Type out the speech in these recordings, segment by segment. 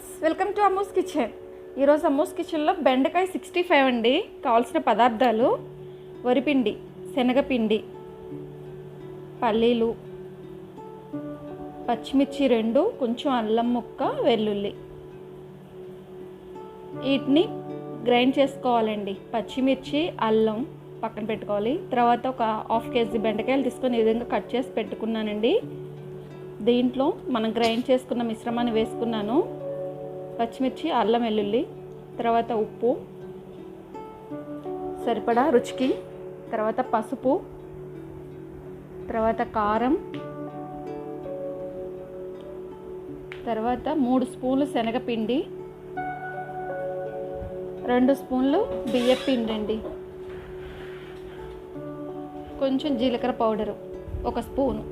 Friends, welcome to Ammu's kitchen. ఈరోజు అమ్మూస్ కిచెన్లో బెండకాయ 65 అండి. కావాల్సిన పదార్థాలు: వరిపిండి, శనగపిండి, పల్లీలు, పచ్చిమిర్చి 2, కొంచెం అల్లం ముక్క, వెల్లుల్లి. వీటిని గ్రైండ్ చేసుకోవాలండి. పచ్చిమిర్చి, అల్లం పక్కన పెట్టుకోవాలి. తర్వాత ఒక 1/2 kg బెండకాయలు తీసుకొని ఈ విధంగా కట్ చేసి పెట్టుకున్నానండి. దీంట్లో మనం గ్రైండ్ చేసుకున్న మిశ్రమాన్ని వేసుకున్నాను. పచ్చిమిర్చి, అల్లం, వెల్లుల్లి, తర్వాత ఉప్పు సరిపడా రుచికి, తర్వాత పసుపు, తర్వాత కారం, తర్వాత 3 స్పూన్లు శనగపిండి, 2 స్పూన్లు బియ్యపిండి అండి, కొంచెం జీలకర్ర పౌడరు 1 స్పూను,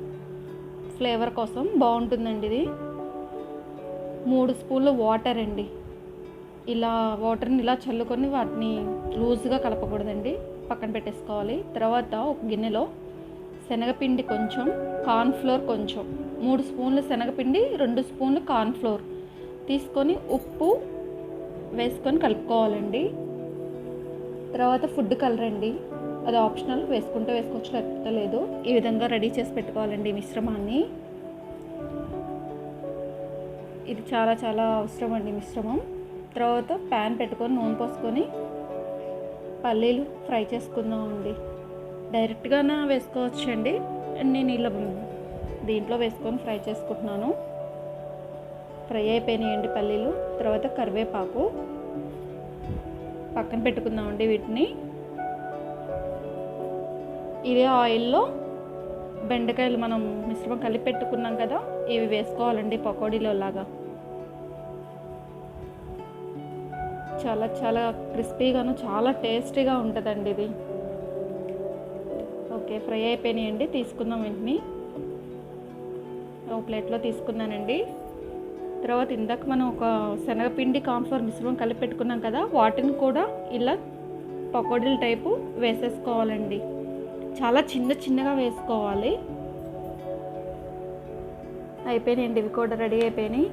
ఫ్లేవర్ కోసం బాగుంటుందండి ఇది. 3 స్పూన్లు వాటర్ అండి. ఇలా వాటర్ని ఇలా చల్లుకొని వాటిని లూజ్గా కలపకూడదండి, పక్కన పెట్టేసుకోవాలి. తర్వాత ఒక గిన్నెలో శనగపిండి కొంచెం, కార్న్ఫ్లోర్ కొంచెం, 3 స్పూన్లు శనగపిండి, 2 స్పూన్లు కార్న్ఫ్లోర్ తీసుకొని ఉప్పు వేసుకొని కలుపుకోవాలండి. తర్వాత ఫుడ్ కలర్ అండి, అది ఆప్షనల్, వేసుకుంటే వేసుకోవచ్చు, లేకపోతే లేదు. ఈ విధంగా రెడీ చేసి పెట్టుకోవాలండి మిశ్రమాన్ని. ఇది చాలా చాలా అవసరం అండి మిశ్రమం. తర్వాత ప్యాన్ పెట్టుకొని నూనె పోసుకొని పల్లీలు ఫ్రై చేసుకుందామండి. డైరెక్ట్గానే వేసుకోవచ్చు అండి. నేను ఇలా దీంట్లో వేసుకొని ఫ్రై చేసుకుంటున్నాను. ఫ్రై అయిపోయినాయండి పల్లీలు. తర్వాత కరివేపాకు పక్కన పెట్టుకుందామండి. వీటిని ఇదే ఆయిల్లో బెండకాయలు మనం మిశ్రమం కలిపి పెట్టుకున్నాం కదా, ఇవి వేసుకోవాలండి పకోడీలో లాగా. చాలా చాలా క్రిస్పీగాను చాలా టేస్టీగా ఉంటుందండి ఇది. ఓకే, ఫ్రై అయిపోయినాయండి. తీసుకుందాం వీటిని. ఒక ప్లేట్లో తీసుకున్నానండి. తర్వాత ఇందాక మనం ఒక శనగపిండి కార్న్ఫ్లోర్ మిశ్రమం కలిపి పెట్టుకున్నాం కదా, వాటిని కూడా ఇలా పకోడీల టైపు వేసేసుకోవాలండి. చాలా చిన్న చిన్నగా వేసుకోవాలి. అయిపోయినాయండి, ఇవి కూడా రెడీ అయిపోయినాయి.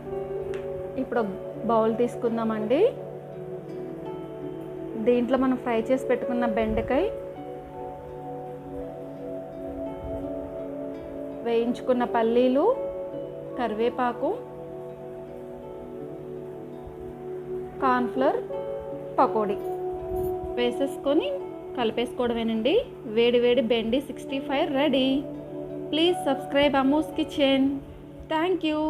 ఇప్పుడు బౌల్ తీసుకుందామండి. దీంట్లో మనం ఫ్రై చేసి పెట్టుకున్న బెండకాయ, వేయించుకున్న పల్లీలు, కరివేపాకు, కార్న్ఫ్లోర్, పకోడీ వేసేసుకొని కలిపేసుకోవడమేనండి. వేడి వేడి బెండి 65 ready. Please subscribe Ammu's kitchen. Thank you.